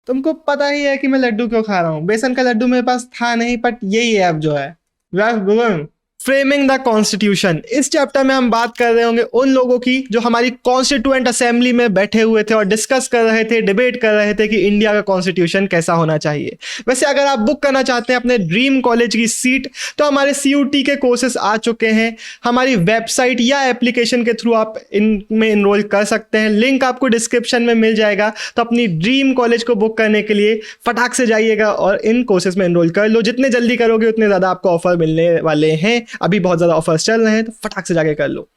तुमको पता ही है कि मैं लड्डू क्यों खा रहा हूँ। बेसन का लड्डू मेरे पास था नहीं, बट यही है अब जो है। Framing the constitution. इस चैप्टर में हम बात कर रहे होंगे उन लोगों की जो हमारी कॉन्स्टिट्यूएंट असेंबली में बैठे हुए थे और डिस्कस कर रहे थे, डिबेट कर रहे थे कि इंडिया का कॉन्स्टिट्यूशन कैसा होना चाहिए। वैसे अगर आप बुक करना चाहते हैं अपने ड्रीम कॉलेज की सीट, तो हमारे CUT के कोर्सेज आ चुके हैं। हमारी वेबसाइट या एप्लीकेशन के थ्रू आप इनमें इनरोल कर सकते हैं। लिंक आपको डिस्क्रिप्शन में मिल जाएगा। तो अपनी ड्रीम कॉलेज को बुक करने के लिए फटाक से जाइएगा और इन कोर्सेज में इनरोल कर लो। जितने जल्दी करोगे उतने ज़्यादा आपको ऑफर मिलने वाले हैं। अभी बहुत ज़्यादा ऑफर्स चल रहे हैं, तो फटाक से जाके कर लो।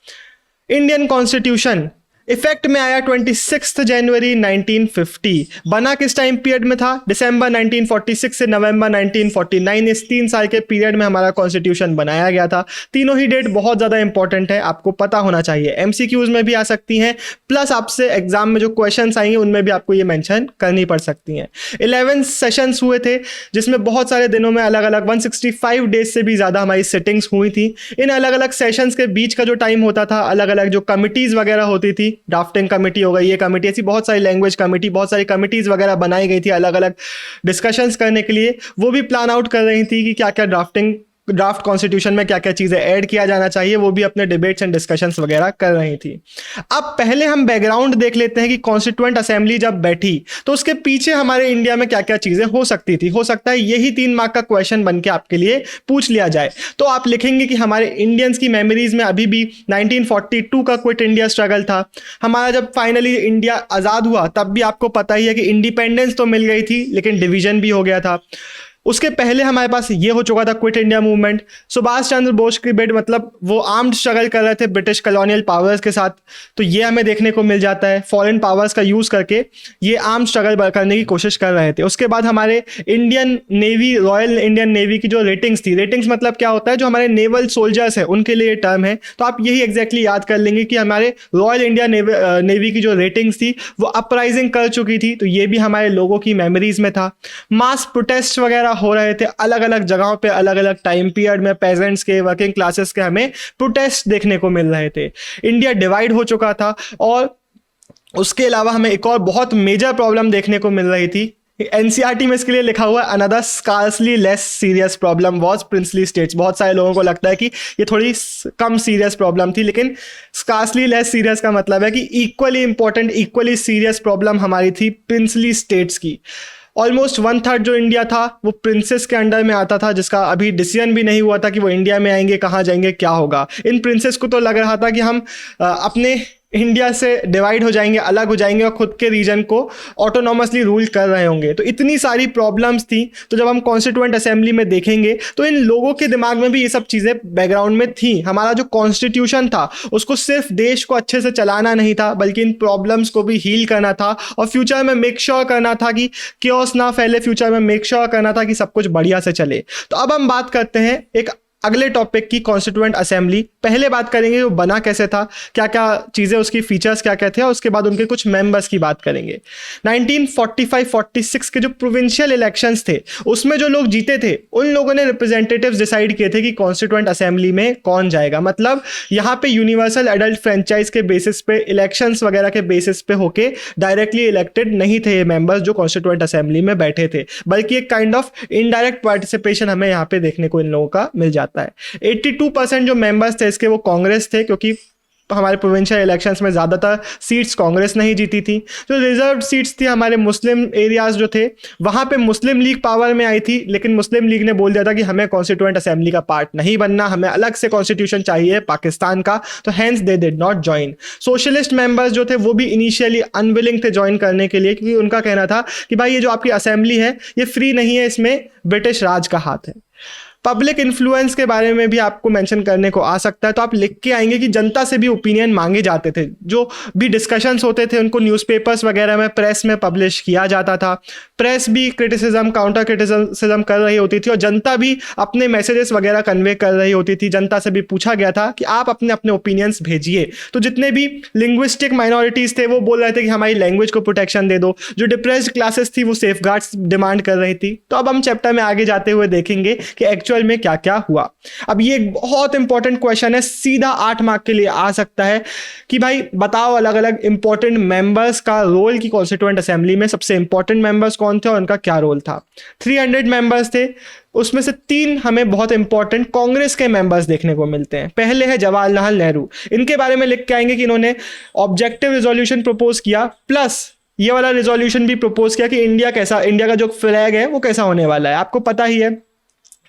इंडियन कॉन्स्टिट्यूशन इफेक्ट में आया 26 जनवरी 1950। बना किस टाइम पीरियड में था? दिसंबर 1946 से नवंबर 1949। इस 3 साल के पीरियड में हमारा कॉन्स्टिट्यूशन बनाया गया था। तीनों ही डेट बहुत ज़्यादा इंपॉर्टेंट है, आपको पता होना चाहिए। MCQs में भी आ सकती हैं, प्लस आपसे एग्जाम में जो क्वेश्चंस आएंगे उनमें भी आपको ये मेंशन करनी पड़ सकती हैं। 11 सेशंस हुए थे, जिसमें बहुत सारे दिनों में अलग अलग 165 डेज से भी ज़्यादा हमारी सिटिंग्स हुई थी। इन अलग अलग सेशंस के बीच का जो टाइम होता था, अलग अलग जो कमिटीज़ वगैरह होती थी, ड्राफ्टिंग कमेटी हो गई, ये कमेटी, ऐसी बहुत सारी लैंग्वेज कमेटी, बहुत सारी कमिटीज़ वगैरह बनाई गई थी अलग अलग डिस्कशंस करने के लिए। वो भी प्लान आउट कर रही थी कि क्या क्या ड्राफ्ट कॉन्स्टिट्यूशन में क्या क्या चीज़ें ऐड किया जाना चाहिए। वो भी अपने डिबेट्स एंड डिस्कशंस वगैरह कर रही थी। अब पहले हम बैकग्राउंड देख लेते हैं कि कॉन्स्टिट्यूएंट असेंबली जब बैठी तो उसके पीछे हमारे इंडिया में क्या क्या चीज़ें हो सकती थी। हो सकता है यही 3 मार्क का क्वेश्चन बन के आपके लिए पूछ लिया जाए। तो आप लिखेंगे कि हमारे इंडियंस की मेमोरीज में अभी भी 1942 का क्विट इंडिया स्ट्रगल था। हमारा जब फाइनली इंडिया आज़ाद हुआ तब भी आपको पता ही है कि इंडिपेंडेंस तो मिल गई थी, लेकिन डिवीजन भी हो गया था। उसके पहले हमारे पास ये हो चुका था quit India movement. Subhash Chandra Bose की बेट, मतलब वो आर्म्ड स्ट्रगल कर रहे थे ब्रिटिश कॉलोनियल पावर्स के साथ, तो ये हमें देखने को मिल जाता है। फॉरेन पावर्स का यूज़ करके ये आर्म्ड स्ट्रगल करने की कोशिश कर रहे थे। उसके बाद हमारे Indian navy, royal Indian navy की जो रेटिंग्स थी, रेटिंग्स मतलब क्या होता है, जो हमारे नेवल सोल्जर्स हैं उनके लिए ये टर्म है। तो आप यही एग्जैक्टली याद कर लेंगे कि हमारे रॉयल इंडिया नेवी की जो रेटिंग्स थी वो अपराइजिंग कर चुकी थी। तो ये भी हमारे लोगों की मेमोरीज में था। मास प्रोटेस्ट वगैरह हो रहे थे अलग अलग जगहों पे, अलग अलग टाइम पीरियड में। पेजेंट्स के, वर्किंग क्लासेस के हमें प्रोटेस्ट देखने को मिल रहे थे। इंडिया डिवाइड हो चुका था और उसके अलावा हमें एक और बहुत मेजर प्रॉब्लम देखने को मिल रही थी। NCERT में इसके लिए लिखा हुआ है, another scarcely less serious problem was princely states. बहुत सारे लोगों को लगता है कि ये थोड़ी कम सीरियस प्रॉब्लम थी, लेकिन स्कार्सली लेस सीरियस का मतलब है कि equally important, equally serious problem हमारी थी प्रिंसली स्टेट्स की। ऑलमोस्ट 1/3 जो इंडिया था वो प्रिंसेस के अंडर में आता था, जिसका अभी डिसीजन भी नहीं हुआ था कि वो इंडिया में आएंगे, कहाँ जाएंगे, क्या होगा। इन प्रिंसेस को तो लग रहा था कि हम अपने इंडिया से डिवाइड हो जाएंगे, अलग हो जाएंगे और खुद के रीजन को ऑटोनॉमसली रूल कर रहे होंगे। तो इतनी सारी प्रॉब्लम्स थी। तो जब हम कॉन्स्टिट्यूएंट असेंबली में देखेंगे तो इन लोगों के दिमाग में भी ये सब चीज़ें बैकग्राउंड में थी। हमारा जो कॉन्स्टिट्यूशन था उसको सिर्फ देश को अच्छे से चलाना नहीं था, बल्कि इन प्रॉब्लम्स को भी हील करना था और फ्यूचर में मेक श्योर करना था कि क्योस ना फैले। फ्यूचर में मेक श्योर करना था कि सब कुछ बढ़िया से चले। तो अब हम बात करते हैं एक अगले टॉपिक की, कॉन्स्टिट्यूएंट असेंबली। पहले बात करेंगे वो बना कैसे था, क्या क्या चीज़ें, उसकी फीचर्स क्या क्या थे, और उसके बाद उनके कुछ मेंबर्स की बात करेंगे। 1945-46 के जो प्रोविंशियल इलेक्शंस थे उसमें जो लोग जीते थे उन लोगों ने रिप्रेजेंटेटिव्स डिसाइड किए थे कि कॉन्स्टिट्यूएंट असेंबली में कौन जाएगा। मतलब यहाँ पे यूनिवर्सल एडल्ट फ्रेंचाइज के बेसिस पे, इलेक्शंस वगैरह के बेसिस पे होके डायरेक्टली इलेक्टेड नहीं थे ये मेंबर्स जो कॉन्स्टिट्यूएंट असेंबली में बैठे थे, बल्कि एक काइंड ऑफ इनडायरेक्ट पार्टिसिपेशन हमें यहाँ पे देखने को इन लोगों का मिल जाता है। 82% जो मेंबर्स थे इसके वो कांग्रेस थे, क्योंकि हमारे प्रोविंशियल इलेक्शंस में ज़्यादातर सीट्स कांग्रेस नहीं जीती थी। जो रिजर्व सीट्स थी हमारे मुस्लिम एरियाज जो थे, वहाँ पे मुस्लिम लीग पावर में आई थी, लेकिन मुस्लिम लीग ने बोल दिया था कि हमें कॉन्स्टिट्यूएंट असेंबली का पार्ट नहीं बनना, हमें अलग से कॉन्स्टिट्यूशन चाहिए पाकिस्तान का। तो hence they did not join. Socialist members जो थे वो भी इनिशियली अनविलिंग थे ज्वाइन करने के लिए, क्योंकि उनका कहना था कि भाई ये जो आपकी असेंबली है ये फ्री नहीं है, इसमें ब्रिटिश राज का हाथ है। पब्लिक इन्फ्लुएंस के बारे में भी आपको मेंशन करने को आ सकता है। तो आप लिख के आएंगे कि जनता से भी ओपिनियन मांगे जाते थे, जो भी डिस्कशंस होते थे उनको न्यूज़पेपर्स वगैरह में, प्रेस में पब्लिश किया जाता था। प्रेस भी क्रिटिसिज्म, काउंटर क्रिटिसिज्म कर रही होती थी और जनता भी अपने मैसेजेस वगैरह कन्वे कर रही होती थी। जनता से भी पूछा गया था कि आप अपने अपने ओपिनियंस भेजिए। तो जितने भी लिंग्विस्टिक माइनॉरिटीज़ थे वो बोल रहे थे कि हमारी लैंग्वेज को प्रोटेक्शन दे दो। जो डिप्रेस्ड क्लासेस थी वो सेफगार्ड्स डिमांड कर रही थी। तो अब हम चैप्टर में आगे जाते हुए देखेंगे कि एक्चुअल एक्चुअल में क्या क्या हुआ। अब ये एक बहुत इंपॉर्टेंट क्वेश्चन है, सीधा 8 मार्क के लिए आ सकता है कि भाई बताओ अलग अलग इंपॉर्टेंट मेंबर्स का रोल की कॉन्स्टिट्यूएंट असेंबली में सबसे इंपॉर्टेंट मेंबर्स कौन थे और उनका क्या रोल था। 300 मेंबर्स थे, उसमें से 3 हमें बहुत इंपॉर्टेंट कांग्रेस के मेंबर्स देखने को मिलते हैं। पहले है जवाहरलाल नेहरू, इनके बारे में लिख के आएंगे कि इन्होंने ऑब्जेक्टिव रिजोल्यूशन प्रपोज किया, प्लस ये वाला रिजोल्यूशन भी प्रपोज किया कि इंडिया का जो फ्लैग है वो कैसा होने वाला है। आपको पता ही है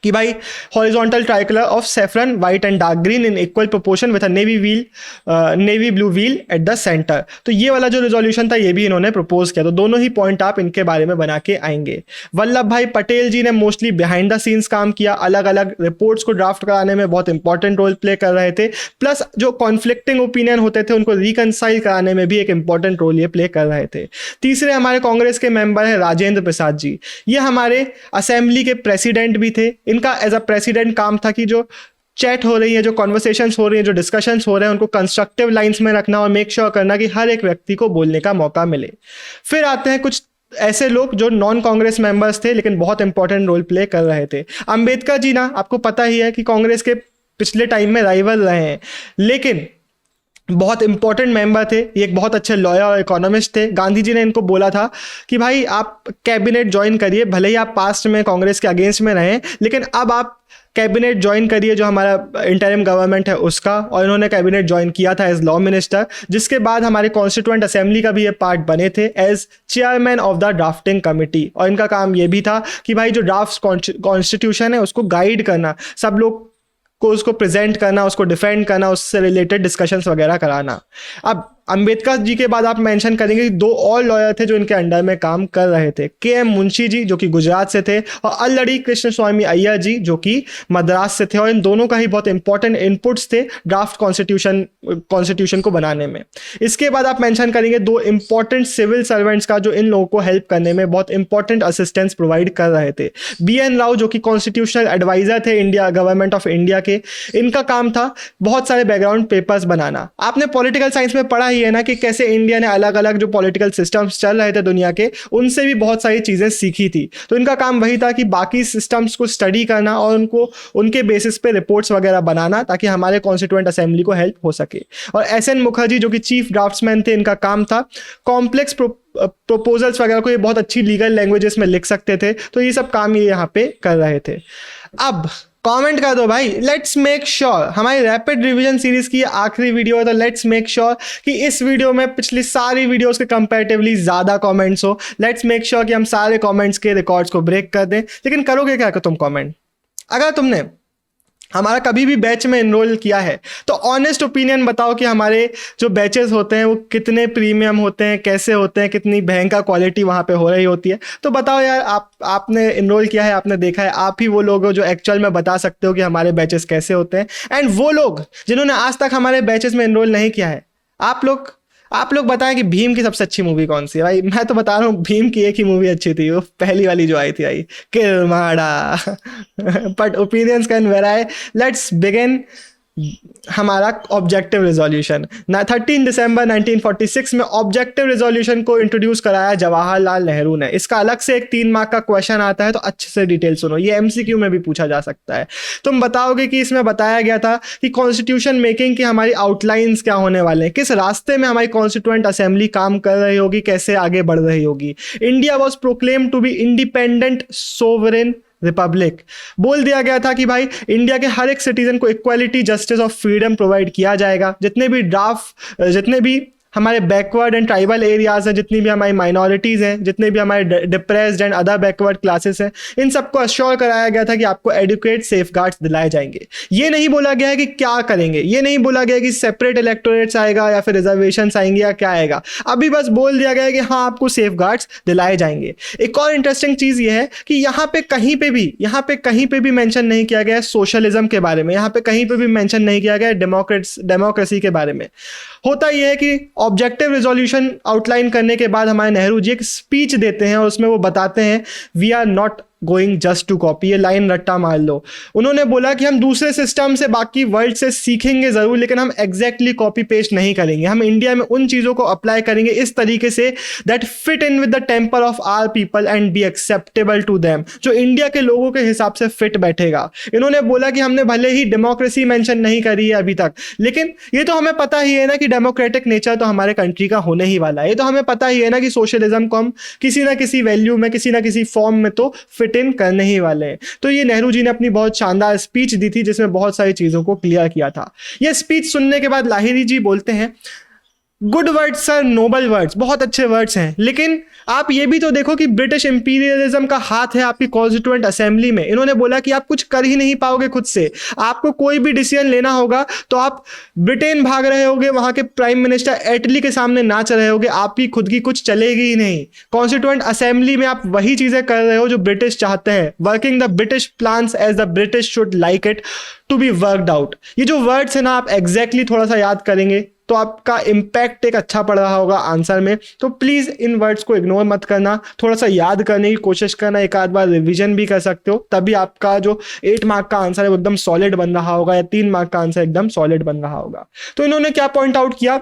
कि भाई horizontal tricolour of saffron white and dark green in equal proportion with a navy blue wheel at the centre. तो ये वाला जो रिजोल्यूशन था ये भी इन्होंने प्रपोज किया। तो दोनों ही पॉइंट आप इनके बारे में बना के आएंगे। वल्लभ भाई पटेल जी ने मोस्टली बिहाइंड द सीन्स काम किया, अलग अलग रिपोर्ट्स को ड्राफ्ट कराने में बहुत इंपॉर्टेंट रोल प्ले कर रहे थे, प्लस जो कॉन्फ्लिक्टिंग ओपिनियन होते थे उनको रिकनसाइल कराने में भी एक इंपॉर्टेंट रोल ये प्ले कर रहे थे। तीसरे हमारे कांग्रेस के मेंबर है राजेंद्र प्रसाद जी, ये हमारे असेंबली के प्रेसिडेंट भी थे। इनका एज अ प्रेसिडेंट काम था कि जो चैट हो रही है, जो कॉन्वर्सेशंस हो रही हैं, जो डिस्कशंस हो रहे हैं, उनको कंस्ट्रक्टिव लाइंस में रखना और मेक श्योर करना कि हर एक व्यक्ति को बोलने का मौका मिले। फिर आते हैं कुछ ऐसे लोग जो नॉन कांग्रेस मेंबर्स थे लेकिन बहुत इंपॉर्टेंट रोल प्ले कर रहे थे। अंबेडकर जी ना, आपको पता ही है कि कांग्रेस के पिछले टाइम में राइवल रहे हैं, लेकिन बहुत इंपॉर्टेंट मेंबर थे। ये एक बहुत अच्छे लॉयर और इकोनॉमिस्ट थे। गांधी जी ने इनको बोला था कि भाई आप कैबिनेट ज्वाइन करिए, भले ही आप पास्ट में कांग्रेस के अगेंस्ट में रहें, लेकिन अब आप कैबिनेट ज्वाइन करिए जो हमारा इंटरिम गवर्नमेंट है उसका। और इन्होंने कैबिनेट ज्वाइन किया था एज लॉ मिनिस्टर, जिसके बाद हमारे कॉन्स्टिट्यूएंट असेंबली का भी ये पार्ट बने थे as chairman of the drafting committee. और इनका काम ये भी था कि भाई जो ड्राफ्ट कॉन्स्टिट्यूशन है उसको गाइड करना, सब लोग को उसको प्रेजेंट करना, उसको डिफेंड करना, उससे रिलेटेड डिस्कशंस वगैरह कराना। अब अंबेडकर जी के बाद आप मेंशन करेंगे कि 2 और लॉयर थे जो इनके अंडर में काम कर रहे थे, के.एम. मुंशी जी जो कि गुजरात से थे और अल्लड़ी कृष्ण स्वामी अय्यर जी जो कि मद्रास से थे। और इन दोनों का ही बहुत इंपॉर्टेंट इनपुट्स थे ड्राफ्ट कॉन्स्टिट्यूशन को बनाने में। इसके बाद आप मेंशन करेंगे 2 इंपॉर्टेंट सिविल सर्वेंट्स का जो इन लोगों को हेल्प करने में बहुत इंपॉर्टेंट असिस्टेंस प्रोवाइड कर रहे थे। बी.एन. राव जो कि कॉन्स्टिट्यूशनल एडवाइजर थे इंडिया गवर्नमेंट ऑफ इंडिया के। इनका काम था बहुत सारे बैकग्राउंड पेपर्स बनाना। आपने पॉलिटिकल साइंस में पढ़ा ही है ना कि कैसे इंडिया ने अलग अलग जो पॉलिटिकल सिस्टम्स चल रहे थे दुनिया के, उनसे भी बहुत सारी चीजें सीखी थी। तो इनका काम वही था कि बाकी सिस्टम्स को स्टडी करना और उनको उनके बेसिस पे रिपोर्ट्स वगैरह बनाना ताकि हमारे कॉन्स्टिट्यूएंट असेंबली को हेल्प हो सके। और एस.एन. मुखर्जी जो कि चीफ ड्राफ्ट्समैन थे, इनका काम था कॉम्प्लेक्स प्रपोजल्स वगैरह को ये बहुत अच्छी लीगल लैंग्वेजेस में लिख सकते थे। तो ये सब काम ये यहाँ पे कर रहे थे। अब कमेंट कर दो भाई, लेट्स मेक श्योर हमारी रैपिड रिवीजन सीरीज की आखिरी वीडियो है, तो लेट्स मेक श्योर कि इस वीडियो में पिछली सारी वीडियोस के कंपैरेटिवली ज्यादा कमेंट्स हो। लेट्स मेक श्योर कि हम सारे कमेंट्स के रिकॉर्ड्स को ब्रेक कर दें। लेकिन करोगे क्या तुम कमेंट? अगर तुमने हमारा कभी भी बैच में एनरोल किया है तो ऑनेस्ट ओपिनियन बताओ कि हमारे जो बैचेस होते हैं वो कितने प्रीमियम होते हैं, कैसे होते हैं, कितनी भयंकर क्वालिटी वहाँ पे हो रही होती है। तो बताओ यार, आपने एनरोल किया है, आपने देखा है, आप ही वो लोग हो जो एक्चुअल में बता सकते हो कि हमारे बैचेस कैसे होते हैं। एंड वो लोग जिन्होंने आज तक हमारे बैचेस में एनरोल नहीं किया है, आप लोग बताएं कि भीम की सबसे अच्छी मूवी कौन सी है। भाई मैं तो बता रहा हूँ भीम की एक ही मूवी अच्छी थी, वो पहली वाली जो आई थी किरमाड़ा। But opinions can vary. Let's begin हमारा ऑब्जेक्टिव रिजोल्यूशन। 13 दिसंबर 1946 में ऑब्जेक्टिव रिजोल्यूशन को इंट्रोड्यूस कराया जवाहरलाल नेहरू ने। इसका अलग से एक 3 मार्क का क्वेश्चन आता है, तो अच्छे से डिटेल सुनो, ये एमसीक्यू में भी पूछा जा सकता है। तुम बताओगे कि इसमें बताया गया था कि कॉन्स्टिट्यूशन मेकिंग की हमारी आउटलाइंस क्या होने वाले हैं, किस रास्ते में हमारी कॉन्स्टिट्यूएंट असेंबली काम कर रही होगी, कैसे आगे बढ़ रही होगी। India was proclaim to be independent sovereign republic. बोल दिया गया था कि भाई इंडिया के हर एक सिटीजन को इक्वालिटी, जस्टिस और फ्रीडम प्रोवाइड किया जाएगा। जितने भी हमारे बैकवर्ड एंड ट्राइबल एरियाज हैं, जितनी भी हमारी माइनॉरिटीज़ हैं, जितने भी हमारे depressed and other backward classes हैं, इन सबको अश्योर कराया गया था कि आपको एडुकेट सेफगार्ड्स दिलाए जाएंगे। ये नहीं बोला गया है कि क्या करेंगे, ये नहीं बोला गया कि सेपरेट इलेक्टोरेट्स आएगा या फिर रिजर्वेशंस आएंगे या क्या आएगा। अभी बस बोल दिया गया है कि हाँ आपको सेफगार्ड्स दिलाए जाएंगे। एक और इंटरेस्टिंग चीज़ ये है कि यहाँ पे कहीं पे भी मेंशन नहीं किया गया है सोशलिज्म के बारे में, यहाँ पे कहीं पे भी मेंशन नहीं किया गया है डेमोक्रेसी के बारे में। होता यह है कि ऑब्जेक्टिव रिजोल्यूशन आउटलाइन करने के बाद हमारे नेहरू जी एक स्पीच देते हैं और उसमें वो बताते हैं we are not going just to copy, ये लाइन रट्टा मार लो। उन्होंने बोला कि हम दूसरे सिस्टम से, बाकी वर्ल्ड से सीखेंगे ज़रूर, लेकिन हम एग्जैक्टली कॉपी पेस्ट नहीं करेंगे। हम इंडिया में उन चीज़ों को अप्लाई करेंगे इस तरीके से that fit in with the temper of our people and be acceptable to them, जो इंडिया के लोगों के हिसाब से फिट बैठेगा। इन्होंने बोला कि हमने भले ही डेमोक्रेसी मेंशन नहीं करी है अभी तक, लेकिन ये तो हमें पता ही है ना कि डेमोक्रेटिक नेचर तो हमारे कंट्री का होने ही वाला है। ये तो हमें पता ही है ना कि सोशलिज्म को हम किसी ना किसी वैल्यू में, किसी ना किसी फॉर्म में तो फिट इन करने ही वाले हैं। तो ये नेहरू जी ने अपनी बहुत शानदार स्पीच दी थी जिसमें बहुत सारी चीज़ों को क्लियर किया था। ये स्पीच सुनने के बाद लाहिरी जी बोलते हैं, good words sir, noble words, बहुत अच्छे वर्ड्स हैं, लेकिन आप ये भी तो देखो कि ब्रिटिश इंपीरियलिज्म का हाथ है आपकी कॉन्स्टिट्यूएंट असेंबली में। इन्होंने बोला कि आप कुछ कर ही नहीं पाओगे खुद से, आपको कोई भी डिसीजन लेना होगा तो आप ब्रिटेन भाग रहे होगे, वहां के प्राइम मिनिस्टर एटली के सामने नाच रहे होगे, आपकी खुद की कुछ चलेगी ही नहीं। कॉन्स्टिट्यूएंट असेंबली में आप वही चीजें कर रहे हो जो ब्रिटिश चाहते हैं, working the British plans as the British should like it to be worked out. ये जो वर्ड्स है ना, आप एग्जैक्टली थोड़ा सा याद करेंगे तो आपका इंपैक्ट एक अच्छा पड़ रहा होगा आंसर में। तो प्लीज इन वर्ड्स को इग्नोर मत करना, थोड़ा सा याद करने की कोशिश करना, एक आध बार रिवीजन भी कर सकते हो, तभी आपका जो 8 मार्क का आंसर है वो एकदम सॉलिड बन रहा होगा, या 3 मार्क का आंसर एकदम सॉलिड बन रहा होगा। तो इन्होंने क्या पॉइंट आउट किया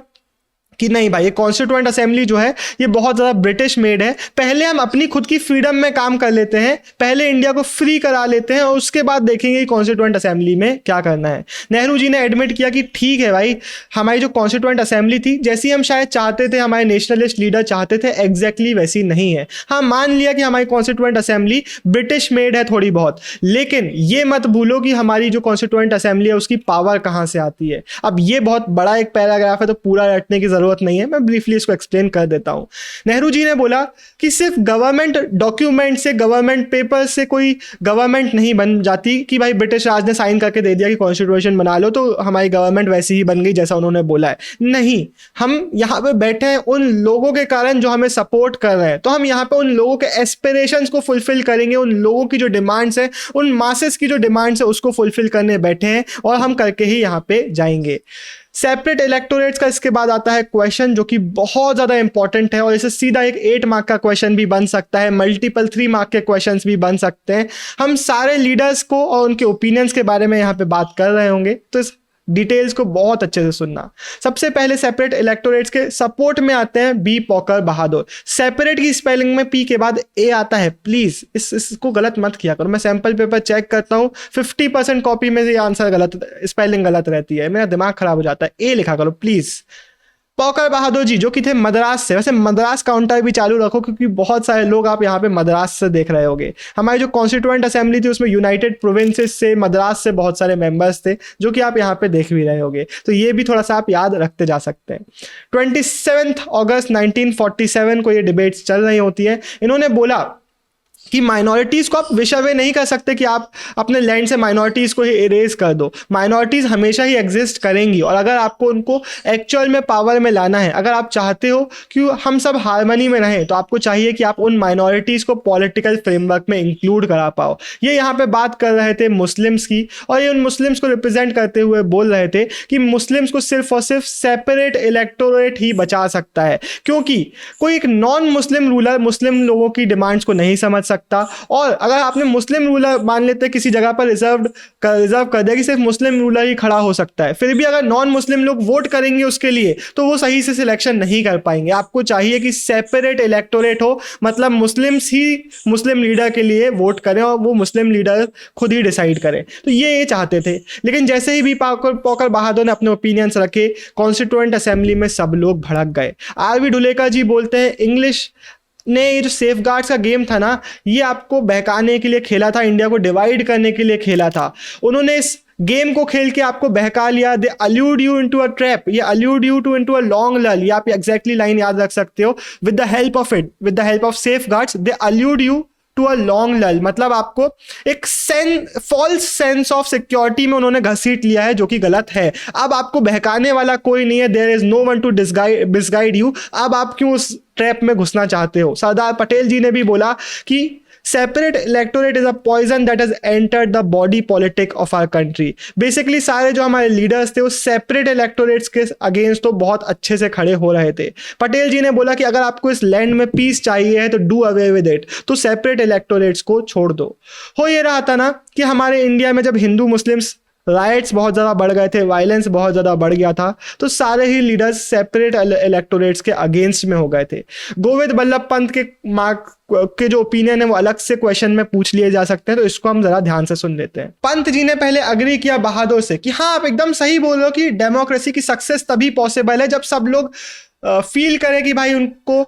कि नहीं भाई, ये कॉन्स्टिट्यूएंट असेंबली जो है ये बहुत ज़्यादा ब्रिटिश मेड है। पहले हम अपनी खुद की फ्रीडम में काम कर लेते हैं, पहले इंडिया को फ्री करा लेते हैं और उसके बाद देखेंगे कि कॉन्स्टिट्यूएंट असेंबली में क्या करना है। नेहरू जी ने एडमिट किया कि ठीक है भाई, हमारी जो कॉन्स्टिट्यूएंट असेंबली थी जैसी हम शायद चाहते थे, हमारे नेशनलिस्ट लीडर चाहते थे, एग्जैक्टली वैसी नहीं है। हाँ, मान लिया कि हमारी कॉन्स्टिट्यूएंट असेंबली ब्रिटिश मेड है थोड़ी बहुत, लेकिन ये मत भूलो कि हमारी जो कॉन्स्टिट्यूएंट असेंबली है उसकी पावर कहाँ से आती है। अब ये बहुत बड़ा एक पैराग्राफ है तो पूरा रटने की जरूरत नहीं है, मैं ब्रीफली इसको एक्सप्लेन कर देता हूं। नेहरू जी ने बोला कि सिर्फ गवर्नमेंट डॉक्यूमेंट से, गवर्नमेंट पेपर से कोई गवर्नमेंट नहीं बन जाती कि भाई ब्रिटिश राज ने साइन करके दे दिया कि कॉन्स्टिट्यूशन बना लो तो हमारी गवर्नमेंट वैसी ही बन गई जैसा उन्होंने बोला है। नहीं, हम यहाँ पे बैठे हैं उन लोगों के कारण जो हमें सपोर्ट कर रहे हैं, तो हम यहाँ पे उन लोगों के एस्पिरेशंस को फुलफिल करेंगे, उन लोगों की जो डिमांड्स है, उन मासेस की जो डिमांड्स है उसको फुलफिल करने बैठे हैं और हम करके ही यहाँ पे जाएंगे। सेपरेट इलेक्टोरेट्स का इसके बाद आता है क्वेश्चन जो कि बहुत ज़्यादा इंपॉर्टेंट है और इसे सीधा एक 8 मार्क का क्वेश्चन भी बन सकता है, मल्टीपल 3 मार्क के क्वेश्चंस भी बन सकते हैं। हम सारे लीडर्स को और उनके ओपिनियंस के बारे में यहाँ पे बात कर रहे होंगे, तो इस डिटेल्स को बहुत अच्छे से सुनना। सबसे पहले सेपरेट इलेक्टोरेट्स के सपोर्ट में आते हैं बी पॉकर बहादुर। सेपरेट की स्पेलिंग में पी के बाद ए आता है, प्लीज इसको गलत मत किया करो। मैं सैंपल पेपर चेक करता हूँ, 50% कॉपी में ये आंसर गलत, स्पेलिंग गलत रहती है, मेरा दिमाग खराब हो जाता है। ए लिखा करो प्लीज। पॉकर बहादुर जी जो कि थे मद्रास से, वैसे मद्रास काउंटर भी चालू रखो क्योंकि बहुत सारे लोग आप यहाँ पे मद्रास से देख रहे होंगे। हमारी जो कॉन्स्टिट्यूएंट असेंबली थी उसमें यूनाइटेड प्रोविंसेस से, मद्रास से बहुत सारे मेंबर्स थे जो कि आप यहाँ पे देख भी रहे होंगे, तो ये भी थोड़ा सा आप याद रखते जा सकते हैं। 27 अगस्त 1947 को ये डिबेट्स चल रही होती है। इन्होंने बोला कि माइनॉरिटीज को आप विषय नहीं कर सकते कि आप अपने लैंड से माइनॉरिटीज को ही इरेज कर दो। माइनॉरिटीज हमेशा ही एग्जिस्ट करेंगी और अगर आपको उनको एक्चुअल में पावर में लाना है, अगर आप चाहते हो कि हम सब हार्मनी में रहें, तो आपको चाहिए कि आप उन माइनॉरिटीज को पॉलिटिकल फ्रेमवर्क में इंक्लूड करा पाओ। ये यहाँ पे बात कर रहे थे मुस्लिम्स की और ये उन मुस्लिम्स को रिप्रेजेंट करते हुए बोल रहे थे कि मुस्लिम्स को सिर्फ और सिर्फ सेपरेट इलेक्टोरेट ही बचा सकता है, क्योंकि कोई एक नॉन मुस्लिम रूलर मुस्लिम लोगों की डिमांड्स को नहीं समझ सकता। और अगर आपने मुस्लिम रूलर मान लेते किसी जगह पर रिजर्व कर दिया कि सिर्फ मुस्लिम रूलर ही खड़ा हो सकता है, फिर भी अगर नॉन मुस्लिम लोग वोट करेंगे उसके लिए तो वो सही से सिलेक्शन नहीं कर पाएंगे। आपको चाहिए कि सेपरेट इलेक्टोरेट हो, मतलब मुस्लिम्स ही मुस्लिम लीडर के लिए वोट करें और वो मुस्लिम लीडर खुद ही डिसाइड करें। तो ये चाहते थे, लेकिन जैसे ही भी पॉकर बहादुर ने अपने ओपिनियंस रखे, कॉन्स्टिट्यूएंट असेंबली में सब लोग भड़क गए। आर.वी. ढुलेकर जी बोलते हैं, इंग्लिश ने ये जो सेफगार्ड्स का गेम था ना, ये आपको बहकाने के लिए खेला था, इंडिया को डिवाइड करने के लिए खेला था। उन्होंने इस गेम को खेल के आपको बहका लिया। They allured you into a trap, ये allured you to into a long lull, ये आप एग्जैक्टली लाइन याद रख सकते हो। With the help of safeguards they allured you to a long lull, मतलब आपको एक फॉल्स सेंस ऑफ सिक्योरिटी में उन्होंने घसीट लिया है, जो कि गलत है। अब आपको बहकाने वाला कोई नहीं है, there is no one to misguide you. अब आप क्यों उस ट्रैप में घुसना चाहते हो? सरदार पटेल जी ने भी बोला कि separate electorate is a poison that has entered the body politic of our country. Basically सारे जो हमारे लीडर्स थे वो सेपरेट इलेक्टोरेट्स के अगेंस्ट तो बहुत अच्छे से खड़े हो रहे थे। पटेल जी ने बोला कि अगर आपको इस लैंड में पीस चाहिए है तो डू अवे विद इट, तो सेपरेट इलेक्टोरेट्स को छोड़ दो। हो ये रहा था ना कि हमारे इंडिया में जब हिंदू मुस्लिम्स राइट्स बहुत ज़्यादा बढ़ गए थे, वायलेंस बहुत ज़्यादा बढ़ गया था, तो सारे ही लीडर्स सेपरेट इलेक्टोरेट्स के अगेंस्ट में हो गए थे। गोविंद बल्लभ पंत के जो ओपिनियन है वो अलग से क्वेश्चन में पूछ लिए जा सकते हैं, तो इसको हम जरा ध्यान से सुन लेते हैं। पंत जी ने पहले अग्री किया बहादुर से कि हाँ आप एकदम सही बोल रहे हो कि डेमोक्रेसी की सक्सेस तभी पॉसिबल है जब सब लोग फील करें कि भाई उनको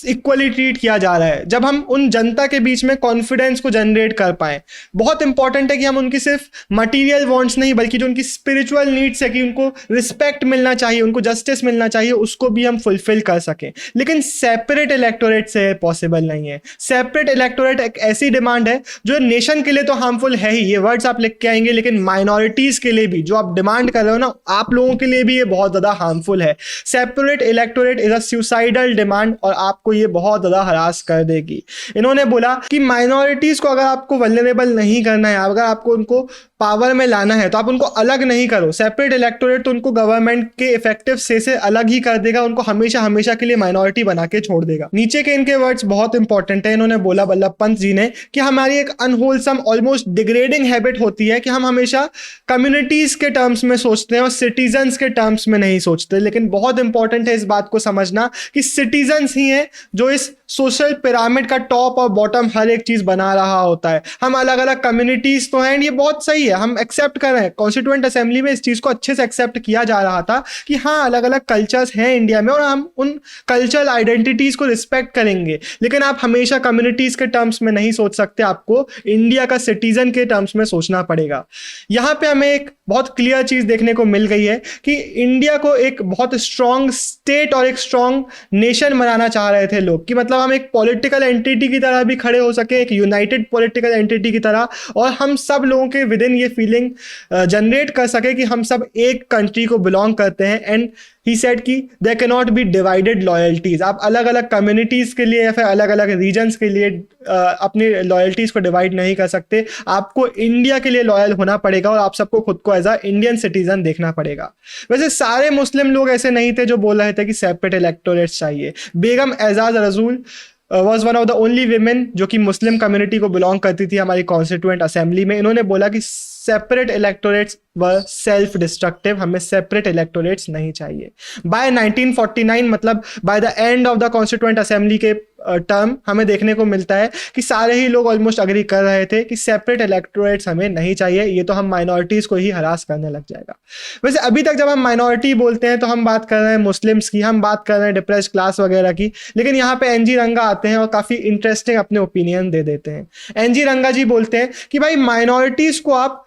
इक्वली ट्रीट किया जा रहा है, जब हम उन जनता के बीच में कॉन्फिडेंस को जनरेट कर पाए। बहुत इंपॉर्टेंट है कि हम उनकी सिर्फ मटेरियल वांट्स नहीं बल्कि जो उनकी स्पिरिचुअल नीड्स है कि उनको रिस्पेक्ट मिलना चाहिए, उनको जस्टिस मिलना चाहिए, उसको भी हम फुलफिल कर सकें। लेकिन सेपरेट इलेक्टोरेट से पॉसिबल नहीं है। सेपरेट इलेक्टोरेट एक ऐसी डिमांड है जो नेशन के लिए तो हार्मफुल है ही, ये वर्ड्स आप लिख के आएंगे, लेकिन माइनॉरिटीज के लिए भी जो आप डिमांड कर रहे हो ना, आप लोगों के लिए भी ये बहुत ज्यादा हार्मफुल है। Separate electorate is a suicidal demand और आपको ये बहुत ज्यादा हरास कर देगी। इन्होंने बोला कि माइनॉरिटीज को अगर आपको वल्नरेबल नहीं करना है, अगर आपको उनको पावर में लाना है तो आप उनको अलग नहीं करो। सेपरेट इलेक्टोरेट तो उनको गवर्नमेंट के इफेक्टिव से अलग ही कर देगा, उनको हमेशा हमेशा के लिए माइनॉरिटी बना के छोड़ देगा। नीचे के इनके वर्ड्स बहुत इंपॉर्टेंट है। इन्होंने बोला बल्लभ पंत जी ने कि हमारी एक अनहोलसम ऑलमोस्ट डिग्रेडिंग हैबिट होती है कि हम हमेशा कम्युनिटीज के टर्म्स में सोचते हैं और सिटीजन्स के टर्म्स में नहीं सोचते। लेकिन बहुत इंपॉर्टेंट है इस बात को समझना कि सिटीजन्स ही हैं जो इस सोशल पिरामिड का टॉप और बॉटम हर एक चीज बना रहा होता है। हम अलग अलग कम्युनिटीज तो हैं, ये बहुत सही है, हम एक्सेप्ट कर रहे हैं। कॉन्स्टिट्यूएंट असेंबली में इस चीज को अच्छे से एक्सेप्ट किया जा रहा था कि हाँ अलग अलग कल्चर्स हैं इंडिया में और हम उन कल्चरल आइडेंटिटीज को रिस्पेक्ट करेंगे। लेकिन आप हमेशा कम्युनिटीज के टर्म्स में नहीं सोच सकते, आपको इंडिया का सिटीजन के टर्म्स में सोचना पड़ेगा। यहां पे हमें एक बहुत क्लियर चीज देखने को मिल गई है कि इंडिया को एक बहुत स्ट्रांग स्टेट और एक स्ट्रांग नेशन बनाना चाह रहे थे लोग, कि मतलब हम एक पॉलिटिकल एंटिटी की तरह भी खड़े हो सके, एक यूनाइटेड पॉलिटिकल एंटिटी की तरह, और हम सब लोगों के विद इन ये फीलिंग जनरेट कर सके कि हम सब एक कंट्री को बिलोंग करते हैं। एंड ही सेड कि there can not be divided loyalties. आप अलग अलग कम्युनिटीज के लिए या फिर अलग अलग रीजन्स के लिए अपनी लॉयल्टीज को डिवाइड नहीं कर सकते। आपको इंडिया के लिए लॉयल होना पड़ेगा और आप सबको खुद को एज अ इंडियन सिटीजन देखना पड़ेगा। वैसे सारे मुस्लिम लोग ऐसे नहीं थे जो बोल रहे थे कि सेपरेट इलेक्टोरेट्स चाहिए। बेगम एजाज रसूल was one of the only women जो कि मुस्लिम कम्युनिटी को बिलोंग करती थी हमारी कॉन्स्टिट्यूएंट असेंबली में। इन्होंने बोला कि सेपरेट इलेक्टोरेट्स व सेल्फ डिस्ट्रक्टिव, हमें सेपरेट इलेक्टोरेट्स नहीं चाहिए। बाय 1949 मतलब by the end of the constituent assembly के टर्म हमें देखने को मिलता है कि सारे ही लोग ऑलमोस्ट अग्री कर रहे थे कि सेपरेट इलेक्टोरेट्स हमें नहीं चाहिए, ये तो हम माइनॉरिटीज को ही हरास करने लग जाएगा। वैसे अभी तक जब हम माइनॉरिटी बोलते हैं तो हम बात कर रहे हैं मुस्लिम्स की, हम बात कर रहे हैं डिप्रेस्ड क्लास वगैरह की, लेकिन यहाँ पे एनजी रंगा आते हैं और काफी इंटरेस्टिंग अपने ओपिनियन दे देते हैं। एनजी रंगा जी बोलते हैं कि भाई माइनॉरिटीज को आप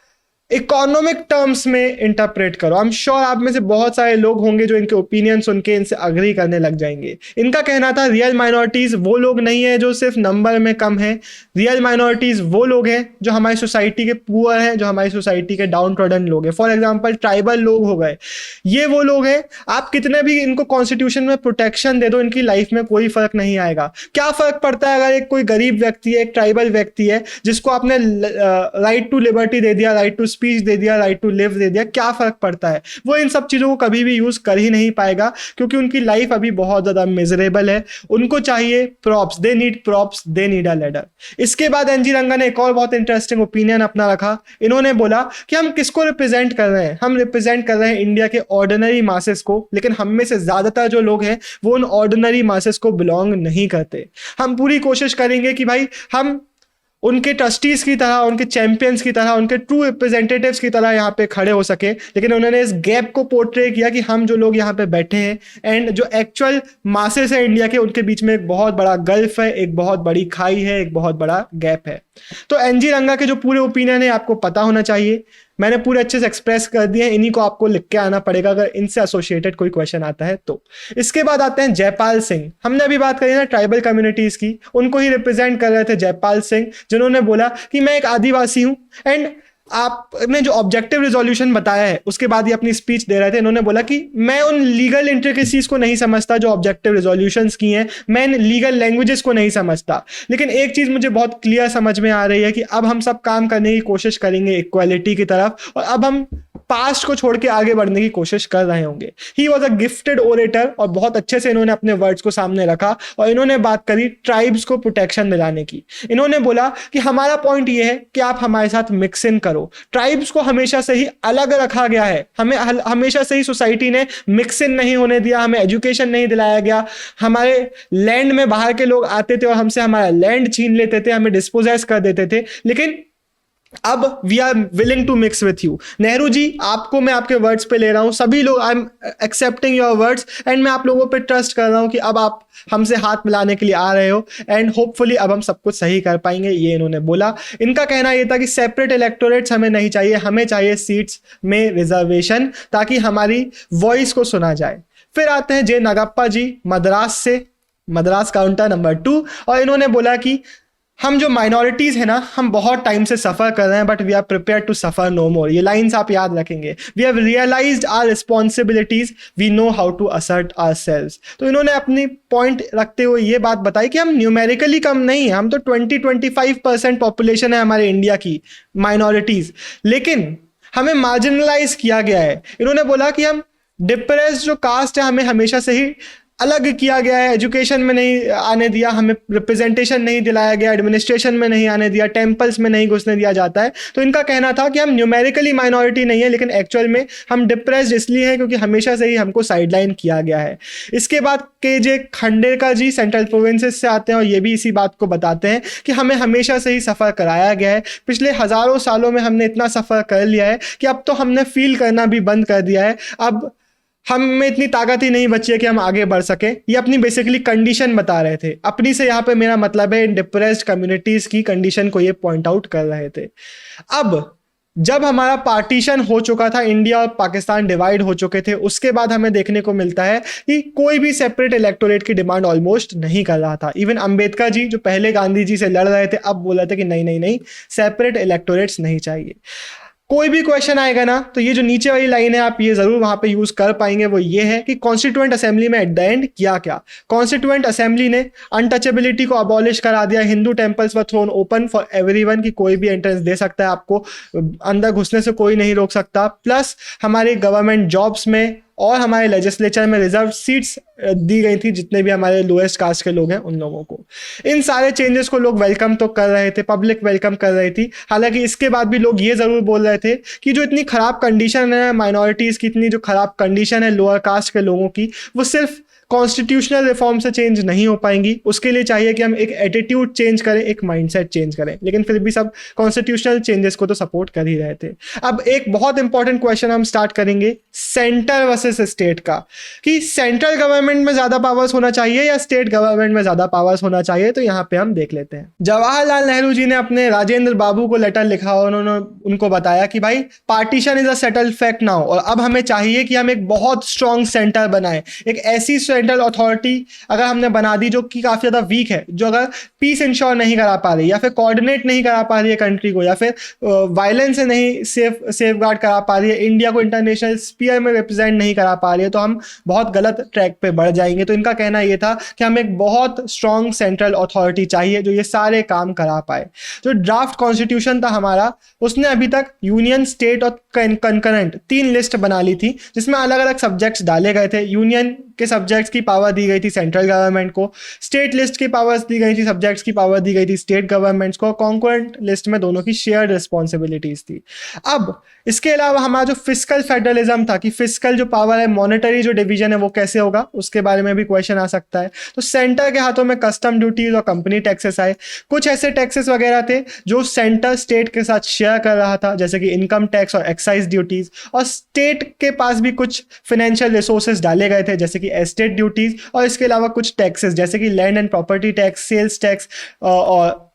इकोनॉमिक टर्म्स में इंटरप्रेट करो। आई एम श्योर आप में से बहुत सारे लोग होंगे जो इनके ओपिनियन सुन के इनसे अग्री करने लग जाएंगे। इनका कहना था रियल माइनॉरिटीज वो लोग नहीं है जो सिर्फ नंबर में कम है, रियल माइनॉरिटीज वो लोग हैं जो हमारी सोसाइटी के पुअर हैं, जो हमारी सोसाइटी के डाउन ट्रॉडन लोग हैं। फॉर एग्जाम्पल ट्राइबल लोग हो गए, ये वो लोग हैं आप कितने भी इनको कॉन्स्टिट्यूशन में प्रोटेक्शन दे दो, इनकी लाइफ में कोई फर्क नहीं आएगा। क्या फर्क पड़ता है अगर एक कोई गरीब व्यक्ति है, एक ट्राइबल व्यक्ति है जिसको आपने राइट टू लिबर्टी दे दिया, राइट टू स्पीच दे दिया, राइट टू लिव दे दिया, क्या फर्क पड़ता है? वो इन सब चीजों को कभी भी यूज कर ही नहीं पाएगा क्योंकि उनकी लाइफ अभी बहुत ज्यादा मिजरेबल है। उनको चाहिए props, they need props, they need a ladder. इसके बाद एनजी रंगा ने एक और बहुत इंटरेस्टिंग ओपिनियन अपना रखा। इन्होंने बोला कि हम किसको रिप्रेजेंट कर रहे हैं? हम रिप्रेजेंट कर रहे हैं इंडिया के ऑर्डिनरी मासेस को, लेकिन हम में से ज्यादातर जो लोग हैं वो उन ऑर्डिनरी मासेस को बिलोंग नहीं करते। हम पूरी कोशिश करेंगे कि भाई हम उनके ट्रस्टीज की तरह, उनके चैंपियंस की तरह, उनके ट्रू रिप्रेजेंटेटिव्स की तरह यहाँ पे खड़े हो सके। लेकिन उन्होंने इस गैप को पोर्ट्रे किया कि हम जो लोग यहाँ पे बैठे हैं एंड जो एक्चुअल मासेस है इंडिया के, उनके बीच में एक बहुत बड़ा गल्फ है, एक बहुत बड़ी खाई है, एक बहुत बड़ा गैप है। तो एनजी रंगा के जो पूरे ओपिनियन है आपको पता होना चाहिए। मैंने पूरे अच्छे से एक्सप्रेस कर दिए हैं, इन्हीं को आपको लिख के आना पड़ेगा अगर इनसे एसोसिएटेड कोई क्वेश्चन आता है तो। इसके बाद आते हैं जयपाल सिंह। हमने अभी बात करी ना ट्राइबल कम्युनिटीज की, उनको ही रिप्रेजेंट कर रहे थे जयपाल सिंह, जिन्होंने बोला कि मैं एक आदिवासी हूं एंड आपने जो ऑब्जेक्टिव रिजोल्यूशन बताया है उसके बाद ही अपनी स्पीच दे रहे थे, इन्होंने बोला कि मैं उन लीगल इंट्रिकेसीज को नहीं समझता जो ऑब्जेक्टिव रिजोल्यूशंस की हैं, मैं इन लीगल लैंग्वेजेस को नहीं समझता, लेकिन एक चीज मुझे बहुत क्लियर समझ में आ रही है कि अब हम सब काम करने की कोशिश करेंगे इक्वालिटी की तरफ, और अब हम पास्ट को छोड़ के आगे बढ़ने की कोशिश कर रहे होंगे। He was a gifted orator, और बहुत अच्छे से इन्होंने अपने वर्ड्स को सामने रखा और इन्होंने बात करी ट्राइब्स को प्रोटेक्शन दिलाने की। इन्होंने बोला कि हमारा पॉइंट ये है कि आप हमारे साथ मिक्स इन करो। ट्राइब्स को हमेशा से ही अलग रखा गया है, हमें हमेशा से ही सोसाइटी ने मिक्स इन नहीं होने दिया, हमें एजुकेशन नहीं दिलाया गया, हमारे लैंड में बाहर के लोग आते थे और हमसे हमारा लैंड छीन लेते थे, हमें डिस्पोजेस कर देते थे, लेकिन अब we are willing to mix with you. Nehru ji, आपको मैं आपके वर्ड्स पे ले रहा हूं, सभी लोग, I am accepting your words and मैं आप लोगों पे ट्रस्ट कर रहा हूं कि अब आप हमसे हाथ मिलाने के लिए आ रहे हो एंड होपफुली अब हम सब कुछ सही कर पाएंगे, ये इन्होंने बोला। इनका कहना यह था कि सेपरेट इलेक्टोरेट्स हमें नहीं चाहिए, हमें चाहिए सीट्स में रिजर्वेशन ताकि हमारी वॉइस को सुना जाए। फिर आते हैं जे नागप्पा जी मद्रास से, मद्रास काउंटर नंबर 2, और इन्होंने बोला कि हम जो माइनॉरिटीज है ना, हम बहुत टाइम से सफर कर रहे हैं, but we are prepare to suffer no more. ये लाइंस आप याद रखेंगे। We have realized our responsibilities, we know how to assert ourselves. तो इन्होंने अपनी पॉइंट रखते हुए ये बात बताई कि हम न्यूमेरिकली कम नहीं है, हम तो 20-25% पॉपुलेशन है हमारे इंडिया की माइनॉरिटीज, लेकिन हमें मार्जिनलाइज किया गया है। इन्होंने बोला कि हम डिप्रेस्ड जो कास्ट है हमें हमेशा से ही अलग किया गया है, एजुकेशन में नहीं आने दिया, हमें रिप्रेजेंटेशन नहीं दिलाया गया, एडमिनिस्ट्रेशन में नहीं आने दिया, टेम्पल्स में नहीं घुसने दिया जाता है। तो इनका कहना था कि हम न्यूमेरिकली माइनॉरिटी नहीं है, लेकिन एक्चुअल में हम डिप्रेस्ड इसलिए हैं क्योंकि हमेशा से ही हमको साइडलाइन किया गया है। इसके बाद KJ खांडेकर जी सेंट्रल प्रोविंसेस से आते हैं और ये भी इसी बात को बताते हैं कि हमें हमेशा से ही सफ़र कराया गया है, पिछले हज़ारों सालों में हमने इतना सफ़र कर लिया है कि अब तो हमने फील करना भी बंद कर दिया है, अब हम में इतनी ताकत ही नहीं बची है कि हम आगे बढ़ सके। ये अपनी बेसिकली कंडीशन बता रहे थे, अपनी से यहाँ पे मेरा मतलब है इन डिप्रेस्ड कम्युनिटीज की कंडीशन को ये पॉइंट आउट कर रहे थे। अब जब हमारा पार्टीशन हो चुका था, इंडिया और पाकिस्तान डिवाइड हो चुके थे, उसके बाद हमें देखने को मिलता है कि कोई भी सेपरेट इलेक्टोरेट की डिमांड ऑलमोस्ट नहीं कर रहा था। इवन अंबेडकर जी जो पहले गांधी जी से लड़ रहे थे, अब बोल रहे थे कि नहीं नहीं नहीं, सेपरेट इलेक्टोरेट्स नहीं चाहिए। कोई भी क्वेश्चन आएगा ना, तो ये जो नीचे वाली लाइन है आप ये जरूर वहां पे यूज कर पाएंगे, वो ये है कि कॉन्स्टिट्यूएंट असेंबली में एट द एंड किया क्या। कॉन्स्टिट्यूएंट असेंबली ने अनटचेबिलिटी को अबॉलिश करा दिया, Hindu temples were throne open for everyone कि कोई भी एंट्रेंस दे सकता है, आपको अंदर घुसने से कोई नहीं रोक सकता। प्लस हमारे गवर्नमेंट जॉब्स में और हमारे लेजिस्लेचर में रिजर्व सीट्स दी गई थी जितने भी हमारे लोएस्ट कास्ट के लोग हैं उन लोगों को। इन सारे चेंजेस को लोग वेलकम तो कर रहे थे, पब्लिक वेलकम कर रही थी। हालांकि इसके बाद भी लोग ये जरूर बोल रहे थे कि जो इतनी खराब कंडीशन है माइनॉरिटीज की, इतनी जो खराब कंडीशन है लोअर कास्ट के लोगों की, वो सिर्फ कॉन्स्टिट्यूशनल रिफॉर्म से चेंज नहीं हो पाएंगी। उसके लिए चाहिए कि हम एक एटीट्यूड चेंज करें, एक माइंडसेट चेंज करें। लेकिन फिर भी सब कॉन्स्टिट्यूशनल चेंजेस को तो सपोर्ट कर ही रहे थे। अब एक बहुत इंपॉर्टेंट क्वेश्चन हम स्टार्ट करेंगे सेंटर वर्सेस स्टेट का, कि सेंट्रल गवर्नमेंट में ज्यादा पावर्स होना चाहिए या स्टेट गवर्नमेंट में ज्यादा पावर्स होना चाहिए। तो यहाँ पे हम देख लेते हैं। जवाहरलाल नेहरू जी ने अपने राजेंद्र बाबू को लेटर लिखा और उन्होंने उनको बताया कि भाई partition is a settled fact now, और अब हमें चाहिए कि हम एक बहुत स्ट्रॉन्ग सेंटर बनाएं, एक ऐसी सेंट्रल अथॉरिटी अगर हमने बना दी जो कि काफी ज्यादा वीक है, जो अगर पीस इंश्योर नहीं करा पा रही या फिर कोऑर्डिनेट नहीं करा पा रही है कंट्री को, या फिर वायलेंस से नहीं सेफ गार्ड करा पा रही है, इंडिया को इंटरनेशनल स्पीयर में रिप्रेजेंट नहीं करा पा रही है, तो हम बहुत गलत ट्रैक पे बढ़ जाएंगे। तो इनका कहना यह था कि हमें एक बहुत स्ट्रॉन्ग सेंट्रल अथॉरिटी चाहिए जो ये सारे काम करा पाए। जो ड्राफ्ट कॉन्स्टिट्यूशन था हमारा, उसने अभी तक यूनियन, स्टेट और कंकरेंट 3 लिस्ट बना ली थी जिसमें अलग अलग सब्जेक्ट्स डाले गए थे। यूनियन के सब्जेक्ट्स की पावर दी गई थी सेंट्रल गवर्नमेंट को, स्टेट लिस्ट की पावर्स दी गई थी, सब्जेक्ट्स की पावर दी गई थी स्टेट गवर्नमेंट्स को, कॉन्करेंट लिस्ट में दोनों की शेयर्ड रिस्पॉन्सिबिलिटीज थी। अब इसके अलावा हमारा जो फिस्कल फेडरलिज्म था, कि फिस्कल जो पावर है, मॉनेटरी जो डिवीजन है वो कैसे होगा, उसके बारे में भी क्वेश्चन आ सकता है। तो सेंटर के हाथों में कस्टम ड्यूटीज और कंपनी टैक्सेस आए। कुछ ऐसे टैक्सेस वगैरह थे जो सेंटर स्टेट के साथ शेयर कर रहा था, जैसे कि इनकम टैक्स और एक्साइज ड्यूटीज, और स्टेट के पास भी कुछ फाइनेंशियल रिसोर्सेज डाले गए थे जैसे कि एस्टेट ड्यूटीज, और इसके अलावा कुछ टैक्सेस जैसे कि land and property tax, sales tax और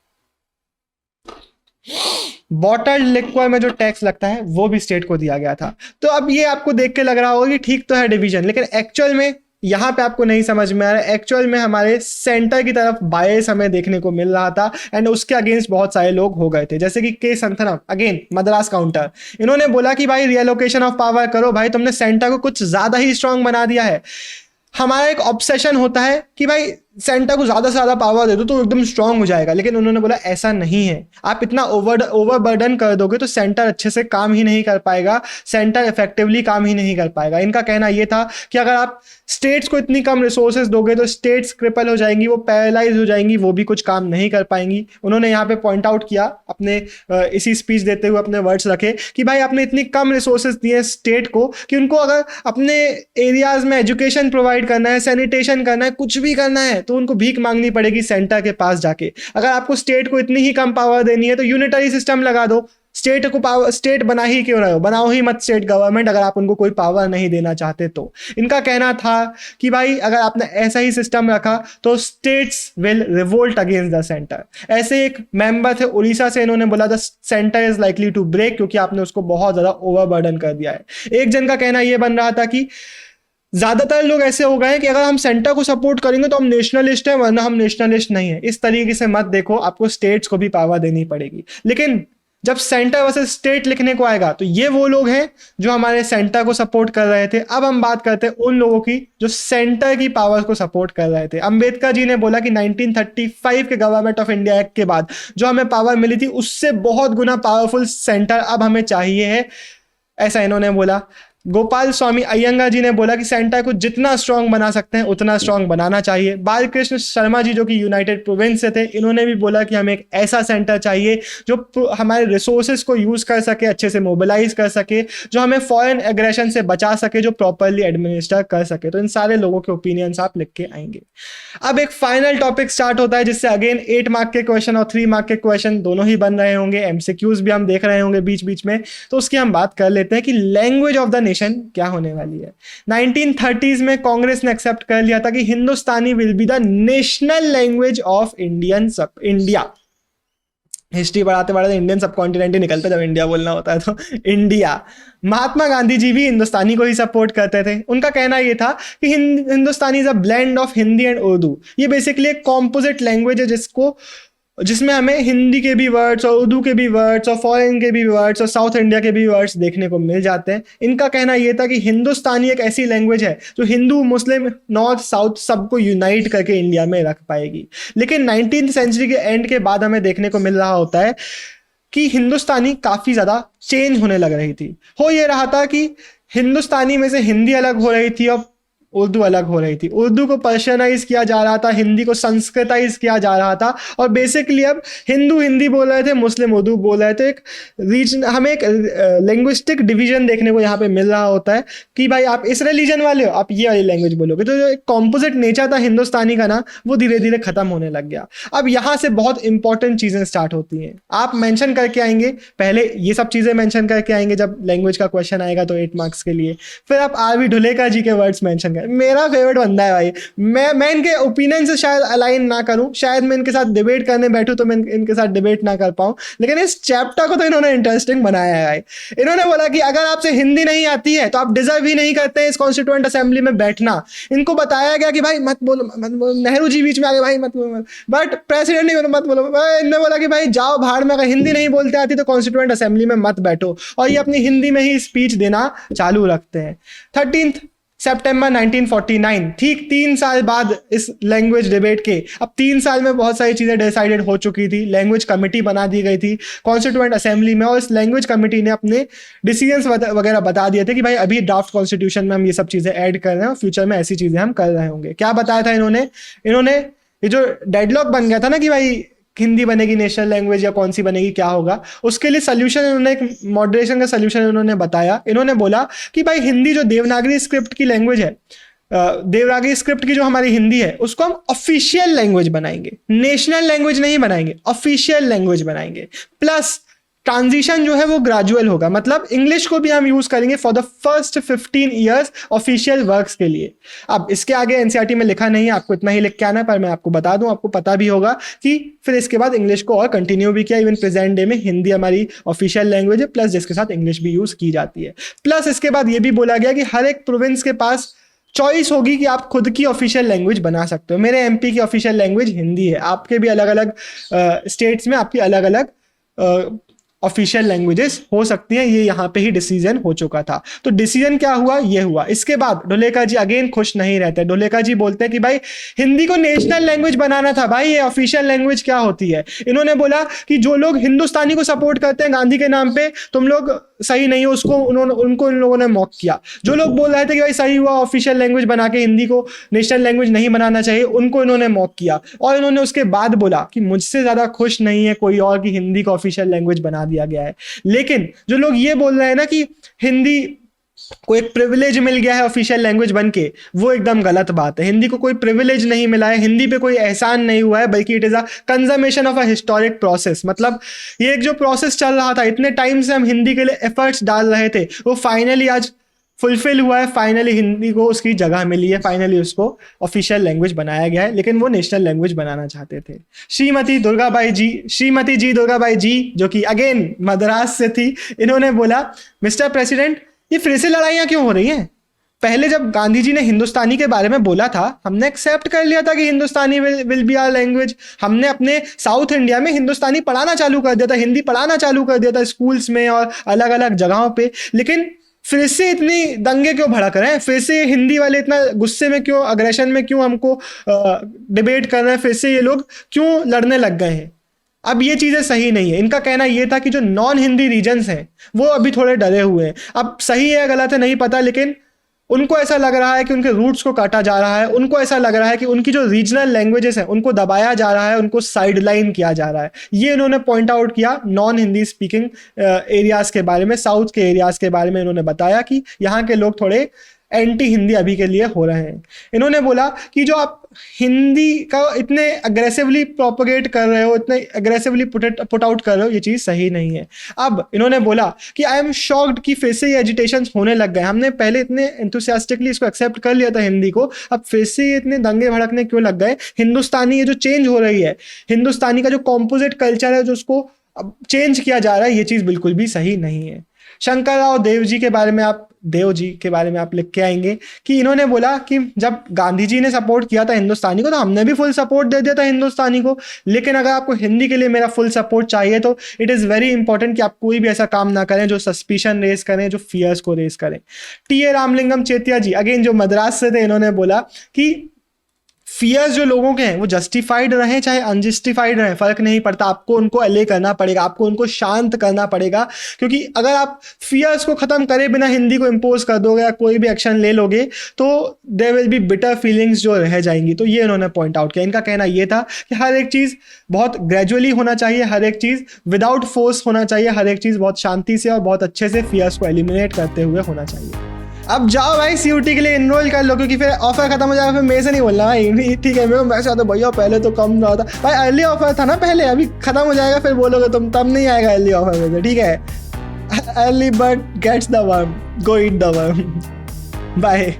बॉटल्ड लिक्वर में जो टैक्स लगता है वो भी स्टेट को दिया गया था। तो अब ये आपको देख के लग रहा होगा कि ठीक तो है डिवीजन, लेकिन एक्चुअल में यहाँ पे आपको नहीं समझ में आ रहा है, एक्चुअल में हमारे सेंटर की तरफ बायस हमें देखने को मिल रहा था एंड उसके अगेंस्ट बहुत सारे लोग हो गए थे, जैसे कि के संथनम, अगेन मद्रास काउंटर, इन्होंने बोला कि भाई रियलोकेशन ऑफ पावर करो, भाई तुमने सेंटर को कुछ ज्यादा ही स्ट्रांग बना दिया है। हमारा एक ऑब्सेशन होता है कि भाई सेंटर को ज्यादा से ज्यादा पावर दे दो तो एकदम स्ट्रांग हो जाएगा, लेकिन उन्होंने बोला ऐसा नहीं है, आप इतना ओवरबर्डन कर दोगे तो सेंटर अच्छे से काम ही नहीं कर पाएगा, सेंटर इफेक्टिवली काम ही नहीं कर पाएगा। इनका कहना यह था कि अगर आप स्टेट्स को इतनी कम रिसोर्सेज दोगे तो स्टेट्स क्रिपल हो जाएंगी, वो पैरालाइज हो जाएंगी, वो भी कुछ काम नहीं कर पाएंगी। उन्होंने यहाँ पे पॉइंट आउट किया अपने इसी स्पीच देते हुए अपने वर्ड्स रखे कि भाई आपने इतनी कम रिसोर्सेज दिए स्टेट को कि उनको अगर अपने एरियाज में एजुकेशन प्रोवाइड करना है, सैनिटेशन करना है, कुछ भी करना है तो उनको भीख मांगनी पड़ेगी सेंटर के पास जाके। अगर आपको स्टेट को इतनी ही कम पावर देनी है तो यूनिटरी सिस्टम लगा दो, स्टेट को पावर, स्टेट बना ही क्यों रहे हो, बनाओ ही मत स्टेट गवर्नमेंट अगर आप उनको कोई पावर नहीं देना चाहते तो। इनका कहना था कि भाई अगर आपने ऐसा ही सिस्टम रखा तो states will revolt against the centre. ऐसे एक मेंबर थे उड़ीसा से, इन्होंने बोला the centre is likely to break, क्योंकि आपने उसको बहुत ज्यादा ओवरबर्डन कर दिया है। एक जन का कहना यह बन रहा था कि ज्यादातर लोग ऐसे हो गए हैं कि अगर हम सेंटर को सपोर्ट करेंगे तो हम नेशनलिस्ट हैं, वरना हम नेशनलिस्ट नहीं है। इस तरीके से मत देखो, आपको स्टेट्स को भी पावर देनी पड़ेगी। लेकिन जब सेंटर वर्सेस स्टेट लिखने को आएगा तो ये वो लोग हैं जो हमारे सेंटर को सपोर्ट कर रहे थे। अब हम बात करते हैं उन लोगों की जो सेंटर की पावर को सपोर्ट कर रहे थे। अंबेडकर जी ने बोला कि 1935 के गवर्नमेंट ऑफ इंडिया एक्ट के बाद जो हमें पावर मिली थी उससे बहुत गुना पावरफुल सेंटर अब हमें चाहिए है, ऐसा इन्होंने बोला। गोपाल स्वामी अयंगार जी ने बोला कि सेंटर को जितना स्ट्रांग बना सकते हैं उतना स्ट्रांग बनाना चाहिए। बालकृष्ण शर्मा जी जो कि यूनाइटेड प्रोविंस से थे, इन्होंने भी बोला कि हमें एक ऐसा सेंटर चाहिए जो हमारे रिसोर्सेज को यूज कर सके, अच्छे से मोबिलाइज कर सके, जो हमें फॉरेन एग्रेशन से बचा सके, जो प्रॉपरली एडमिनिस्टर कर सके। तो इन सारे लोगों के ओपिनियंस आप लिख के आएंगे। अब एक फाइनल टॉपिक स्टार्ट होता है जिससे अगेन 8 मार्क के क्वेश्चन और 3 मार्क के क्वेश्चन दोनों ही बन रहे होंगे, एमसीक्यूज भी हम देख रहे होंगे बीच बीच में। तो उसकी हम बात कर लेते हैं कि लैंग्वेज ऑफ द नेशन क्या होने वाली है। 1930s में कांग्रेस ने एक्सेप्ट कर लिया था कि Hindustani will be the national language of India. History पढ़ाते पढ़ाते इंडियन सब कॉन्टिनेंट ही निकलता जब इंडिया बोलना होता है तो इंडिया। महात्मा गांधी जी भी हिंदुस्तानी को ही सपोर्ट करते थे। उनका कहना यह था कि Hindustani is a blend of Hindi and Urdu. ये बेसिकली एक कॉम्पोजिट लैंग्वेज है जिसमें हमें हिंदी के भी वर्ड्स और उर्दू के भी वर्ड्स और फॉरेन के भी वर्ड्स और साउथ इंडिया के भी वर्ड्स देखने को मिल जाते हैं। इनका कहना यह था कि हिंदुस्तानी एक ऐसी लैंग्वेज है जो हिंदू, मुस्लिम, नॉर्थ, साउथ सबको यूनाइट करके इंडिया में रख पाएगी। लेकिन 19th सेंचुरी के एंड के बाद हमें देखने को मिल रहा होता है कि हिंदुस्तानी काफी ज्यादा चेंज होने लग रही थी। हो ये रहा था कि हिंदुस्तानी में से हिंदी अलग हो रही थी और उर्दू अलग हो रही थी। उर्दू को पर्शियनाइज किया जा रहा था, हिंदी को संस्कृताइज किया जा रहा था और बेसिकली अब हिंदू हिंदी बोल रहे थे, मुस्लिम उर्दू बोल रहे थे। एक रीजन, हमें एक लैंग्विस्टिक डिवीजन देखने को यहाँ पे मिल रहा होता है कि भाई आप इस रिलीजन वाले हो, आप ये वाली लैंग्वेज बोलोगे। तो जो एक कॉम्पोजिट नेचर था हिंदुस्तानी का ना, वो धीरे धीरे खत्म होने लग गया। अब यहाँ से बहुत इंपॉर्टेंट चीजें स्टार्ट होती हैं। आप मेंशन करके आएंगे, पहले ये सब चीजें मेंशन करके आएंगे जब लैंग्वेज का क्वेश्चन आएगा तो 8 मार्क्स के लिए। फिर आप आर.वी. ढुलेकर जी के वर्ड्स मेंशन करें। मेरा फेवरेट बंदा है भाई। मैं इनके ओपिनियन से शायद अलाइन ना करूं, शायद मैं इनके साथ डिबेट करने बैठूं तो मैं इनके साथ डिबेट ना कर पाऊं, लेकिन इस चैप्टर को तो इन्होंने इंटरेस्टिंग बनाया है भाई। इन्होंने बोला कि अगर आपसे हिंदी नहीं आती है तो आप डिजर्व ही नहीं करते हैं इस कॉन्स्टिट्यूएंट असेंबली में बैठना। इनको बताया गया कि भाई मत बोलो, नेहरू जी बीच में आ गए, भाई मत बोलो, बट प्रेसिडेंट नहीं बोलो, मत बोलो। इन्होंने बोला कि भाई जाओ भाड़ में, अगर हिंदी नहीं बोलते आती तो कॉन्स्टिट्यूएंट असेंबली में मत बैठो, और ये अपनी हिंदी में ही स्पीच देना चालू रखते हैं। 13 सितंबर 1949, ठीक 3 साल बाद इस लैंग्वेज डिबेट के, अब 3 साल में बहुत सारी चीजें डिसाइडेड हो चुकी थी। लैंग्वेज कमेटी बना दी गई थी कॉन्स्टिट्यूएंट असेंबली में, और इस लैंग्वेज कमेटी ने अपने डिसीजंस वगैरह बता दिए थे कि भाई अभी ड्राफ्ट कॉन्स्टिट्यूशन में हम ये सब चीजें ऐड कर रहे हैं और फ्यूचर में ऐसी चीजें हम कर रहे होंगे। क्या बताया था इन्होंने ये जो डेडलॉक बन गया था ना कि भाई हिंदी बनेगी नेशनल लैंग्वेज या कौन सी बनेगी, क्या होगा, उसके लिए सोल्यूशन इन्होंने, एक मॉडरेशन का सोल्यूशन इन्होंने बताया। इन्होंने बोला कि भाई हिंदी जो देवनागरी स्क्रिप्ट की लैंग्वेज है, देवनागरी स्क्रिप्ट की जो हमारी हिंदी है, उसको हम ऑफिशियल लैंग्वेज बनाएंगे, नेशनल लैंग्वेज नहीं बनाएंगे, ऑफिशियल लैंग्वेज बनाएंगे। प्लस ट्रांजिशन जो है वो ग्रेजुअल होगा, मतलब इंग्लिश को भी हम यूज करेंगे for the first 15 years official works के लिए। अब इसके आगे एनसीईआरटी में लिखा नहीं है, आपको इतना ही लिख के आना, पर मैं आपको बता दूं, आपको पता भी होगा कि फिर इसके बाद इंग्लिश को और कंटिन्यू भी किया। इवन प्रेजेंट डे में हिंदी हमारी ऑफिशियल लैंग्वेज है, प्लस जिसके साथ इंग्लिश भी यूज की जाती है। प्लस इसके बाद ये भी बोला गया कि हर एक प्रोविंस के पास चॉइस होगी कि आप खुद की ऑफिशियल लैंग्वेज बना सकते हो। मेरे एमपी की ऑफिशियल लैंग्वेज हिंदी है, आपके भी अलग अलग स्टेट्स में आपकी अलग अलग ऑफिशियल लैंग्वेजेस हो सकती हैं। ये यहाँ पे ही डिसीजन हो चुका था। तो डिसीजन क्या हुआ, ये हुआ। इसके बाद ढोलेका जी अगेन खुश नहीं रहते। ढोलेका जी बोलते हैं कि भाई हिंदी को नेशनल लैंग्वेज बनाना था, भाई ये ऑफिशियल लैंग्वेज क्या होती है। इन्होंने बोला कि जो लोग हिंदुस्तानी को सपोर्ट करते हैं गांधी के नाम पे, तुम लोग सही नहीं हो, उसको उनको इन लोगों ने मॉक किया। जो लोग बोल रहे थे कि भाई सही हुआ ऑफिशियल लैंग्वेज बना के हिंदी को नेशनल लैंग्वेज नहीं बनाना चाहिए, उनको इन्होंने मॉक किया। और इन्होंने उसके बाद बोला कि मुझसे ज्यादा खुश नहीं है कोई और कि हिंदी को ऑफिशियल लैंग्वेज बना दिया गया है। लेकिन जो लोग ये बोल रहे हैं ना कि हिंदी को एक प्रिविलेज मिल गया है ऑफिशियल लैंग्वेज बनके, वो एकदम गलत बात है। हिंदी को कोई प्रिविलेज नहीं मिला है, हिंदी पे कोई एहसान नहीं हुआ है, बल्कि it is a conservation of a historic process. मतलब ये एक जो प्रोसेस चल रहा था, इतने टाइम से हम हिंदी के लिए एफर्ट्स डाल रहे थे, वो फाइनली आज फुलफिल हुआ है। फाइनली हिंदी को उसकी जगह मिली है, फाइनली उसको ऑफिशियल लैंग्वेज बनाया गया है। लेकिन वो नेशनल लैंग्वेज बनाना चाहते थे। श्रीमती जी दुर्गाबाई जी, जो कि अगेन मद्रास से थी, इन्होंने बोला मिस्टर प्रेसिडेंट ये फिर से लड़ाइयाँ क्यों हो रही हैं? पहले जब गांधी जी ने हिंदुस्तानी के बारे में बोला था, हमने एक्सेप्ट कर लिया था कि Hindustani will be our language. हमने अपने साउथ इंडिया में हिंदुस्तानी पढ़ाना चालू कर दिया था, हिंदी पढ़ाना चालू कर दिया था स्कूल्स में और अलग अलग जगहों पे। लेकिन फिर से इतनी दंगे क्यों भड़क रहे हैं? फिर से हिंदी वाले इतना गुस्से में क्यों, अग्रेशन में क्यों हमको डिबेट कर रहे हैं? फिर से ये लोग क्यों लड़ने लग गए हैं? अब ये चीज़ें सही नहीं है। इनका कहना ये था कि जो नॉन हिंदी रीजन्स हैं वो अभी थोड़े डरे हुए हैं। अब सही है गलत है नहीं पता, लेकिन उनको ऐसा लग रहा है कि उनके रूट्स को काटा जा रहा है। उनको ऐसा लग रहा है कि उनकी जो रीजनल लैंग्वेजेस हैं उनको दबाया जा रहा है, उनको साइडलाइन किया जा रहा है। ये इन्होंने पॉइंट आउट किया नॉन हिंदी स्पीकिंग एरियाज के बारे में, साउथ के एरियाज के बारे में। इन्होंने बताया कि यहाँ के लोग थोड़े एंटी हिंदी अभी के लिए हो रहे हैं। इन्होंने बोला कि जो आप हिंदी का इतने अग्रेसिवली प्रोपोगेट कर रहे हो, इतने अग्रेसिवली पुट आउट कर रहे हो, ये चीज़ सही नहीं है। अब इन्होंने बोला कि आई एम शॉक्ड कि फिर से ये एजिटेशंस होने लग गए। हमने पहले इतने एंथुसियास्टिकली इसको एक्सेप्ट कर लिया था हिंदी को, अब फिर से ये इतने दंगे भड़कने क्यों लग गए? हिंदुस्तानी ये जो चेंज हो रही है, हिंदुस्तानी का जो कॉम्पोजिट कल्चर है जो उसको अब चेंज किया जा रहा है, ये चीज़ बिल्कुल भी सही नहीं है। शंकरराव देव जी के बारे में आप लिख के आएंगे कि इन्होंने बोला कि जब गांधी जी ने सपोर्ट किया था हिंदुस्तानी को, तो हमने भी फुल सपोर्ट दे दिया था हिंदुस्तानी को। लेकिन अगर आपको हिंदी के लिए मेरा फुल सपोर्ट चाहिए तो इट इज़ वेरी इंपॉर्टेंट कि आप कोई भी ऐसा काम ना करें जो सस्पिशन रेस करें, जो फियर्स को रेस करें। टी.ए. रामलिंगम चेतिया जी अगेन जो मद्रास से थे, इन्होंने बोला कि फियर्स जो लोगों के हैं वो जस्टिफाइड रहें चाहे अनजस्टिफाइड रहें, फर्क नहीं पड़ता, आपको उनको अले करना पड़ेगा, आपको उनको शांत करना पड़ेगा। क्योंकि अगर आप फियर्स को खत्म करे बिना हिंदी को इम्पोज कर दोगे या कोई भी एक्शन ले लोगे तो there will be bitter feelings जो रह जाएंगी। तो ये इन्होंने पॉइंट आउट किया। इनका कहना ये था कि हर एक चीज़ बहुत ग्रेजुअली होना चाहिए, हर एक चीज़ विदाउट फोर्स होना चाहिए, हर एक चीज़ बहुत शांति से और बहुत अच्छे से फियर्स को एलिमिनेट करते हुए होना चाहिए। अब जाओ भाई सीयूटी के लिए इनरोल कर लो, क्योंकि फिर ऑफर खत्म हो जाएगा। फिर मेरे से नहीं बोलना भाई, ठीक है मेरे को मैसेज आता भैया पहले तो कम रहा था भाई, अर्ली ऑफर था ना पहले, अभी खत्म हो जाएगा फिर बोलोगे तुम, तब नहीं आएगा अर्ली ऑफर में से, ठीक है। Early bird gets the worm, go eat the worm. Bye.